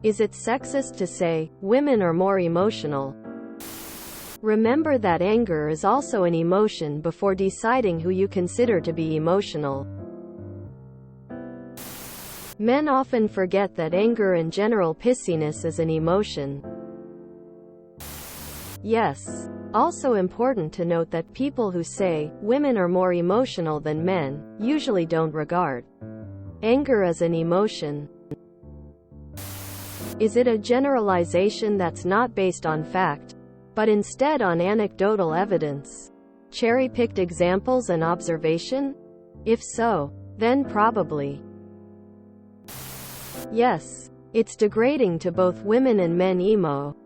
Is it sexist to say, women are more emotional? Remember that anger is also an emotion before deciding who you consider to be emotional. Men often forget that anger and general pissiness is an emotion. Yes. Also important to note that people who say, women are more emotional than men, usually don't regard anger as an emotion. Is it a generalization that's not based on fact, but instead on anecdotal evidence? Cherry-picked examples and observation? If so, then probably yes. It's degrading to both women and men emo.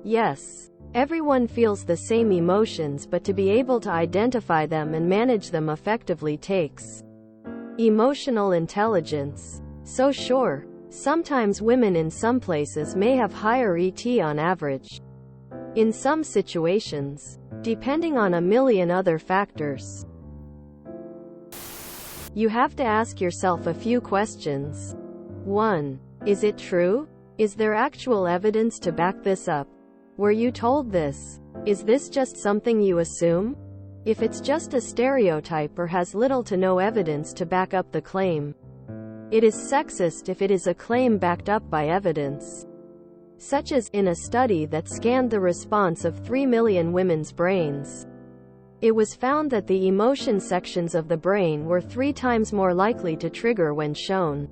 Yes. Everyone feels the same emotions, but to be able to identify them and manage them effectively takes emotional intelligence. So sure, sometimes women in some places may have higher ET on average. In some situations, depending on a million other factors. You have to ask yourself a few questions. 1. Is it true? Is there actual evidence to back this up? Were you told this? Is this just something you assume? If it's just a stereotype or has little to no evidence to back up the claim, it is sexist if it is a claim backed up by evidence. Such as, in a study that scanned the response of 3 million women's brains, it was found that the emotion sections of the brain were 3 times more likely to trigger when shown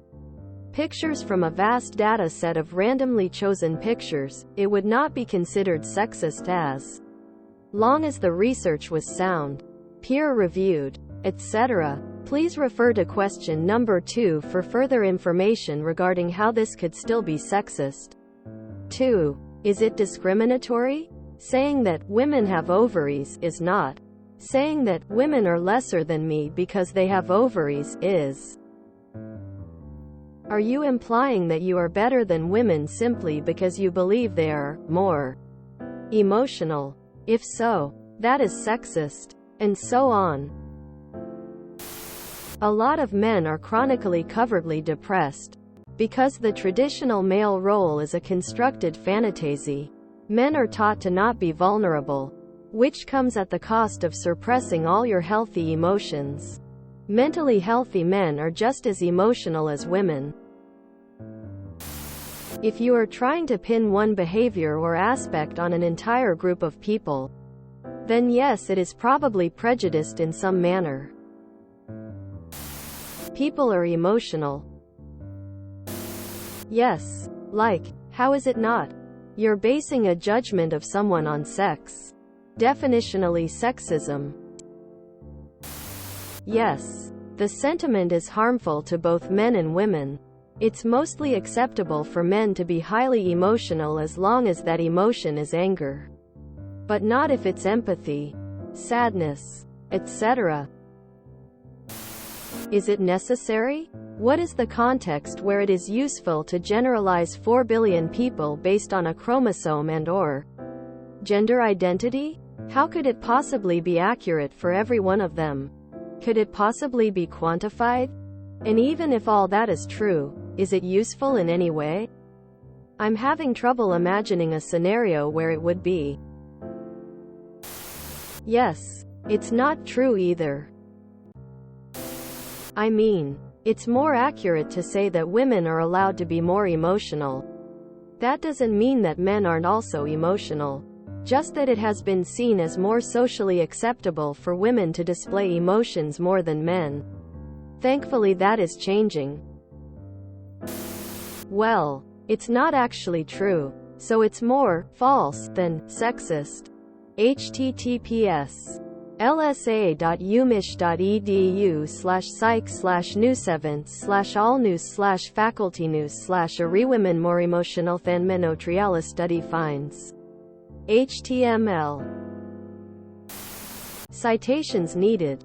pictures from a vast data set of randomly chosen pictures. It would not be considered sexist as long as the research was sound, peer-reviewed, etc. Please refer to question number 2 for further information regarding how this could still be sexist. 2. Is it discriminatory? Saying that women have ovaries is not. Saying that women are lesser than me because they have ovaries is. Are you implying that you are better than women simply because you believe they are more emotional? If so, that is sexist. And so on. A lot of men are chronically covertly depressed because the traditional male role is a constructed fantasy. Men are taught to not be vulnerable, which comes at the cost of suppressing all your healthy emotions. Mentally healthy men are just as emotional as women. If you are trying to pin one behavior or aspect on an entire group of people, then yes, it is probably prejudiced in some manner. People are emotional. Yes. Like, how is it not? You're basing a judgment of someone on sex. Definitionally sexism. Yes. The sentiment is harmful to both men and women. It's mostly acceptable for men to be highly emotional as long as that emotion is anger. But not if it's empathy, sadness, etc. Is it necessary? What is the context where it is useful to generalize 4 billion people based on a chromosome and/or gender identity? How could it possibly be accurate for every one of them? Could it possibly be quantified? And even if all that is true, is it useful in any way? I'm having trouble imagining a scenario where it would be. Yes, it's not true either. I mean, it's more accurate to say that women are allowed to be more emotional. That doesn't mean that men aren't also emotional. Just that it has been seen as more socially acceptable for women to display emotions more than men. Thankfully that is changing. Well, it's not actually true, so it's more false than sexist. https://lsa.umich.edu/psych/newsevents/allnews/facultynews/are women more emotional than men? Otriala study finds. HTML. Citations needed.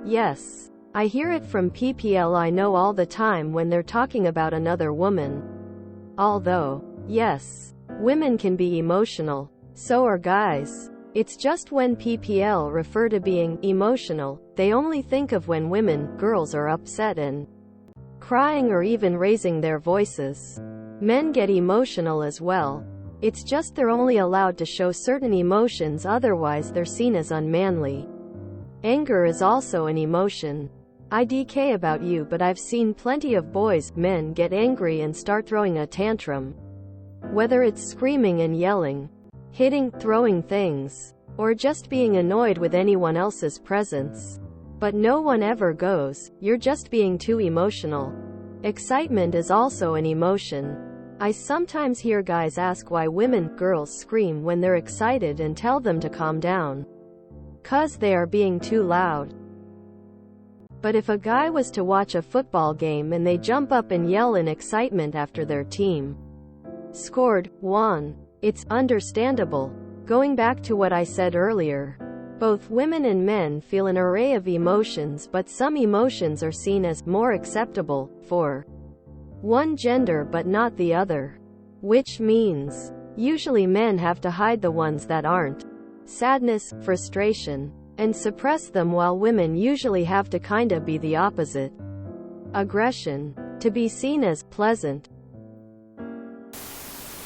Yes. I hear it from PPL I know all the time when they're talking about another woman. Although, yes, women can be emotional. So are guys. It's just when PPL refer to being emotional, they only think of when women, girls are upset and crying or even raising their voices. Men get emotional as well. It's just they're only allowed to show certain emotions, otherwise they're seen as unmanly. Anger is also an emotion. I DK about you, but I've seen plenty of boys, men, get angry and start throwing a tantrum. Whether it's screaming and yelling, hitting, throwing things, or just being annoyed with anyone else's presence. But no one ever goes, "You're just being too emotional." Excitement is also an emotion. I sometimes hear guys ask why girls scream when they're excited and tell them to calm down. 'Cause they are being too loud. But if a guy was to watch a football game and they jump up and yell in excitement after their team scored, won, it's understandable. Going back to what I said earlier, both women and men feel an array of emotions, but some emotions are seen as more acceptable for one gender but not the other. Which means, usually men have to hide the ones that aren't. Sadness, frustration, and suppress them, while women usually have to kinda be the opposite. Aggression, to be seen as pleasant.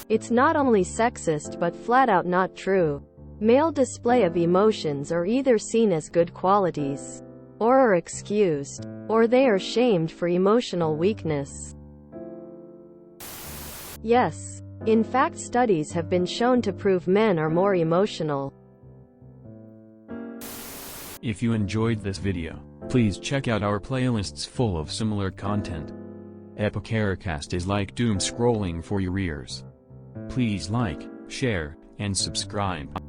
It's not only sexist but flat out not true. Male display of emotions are either seen as good qualities, or are excused, or they are shamed for emotional weakness. Yes, in fact, studies have been shown to prove men are more emotional. If you enjoyed this video, please check out our playlists full of similar content. Epicaricast is like doom scrolling for your ears. Please like, share, and subscribe.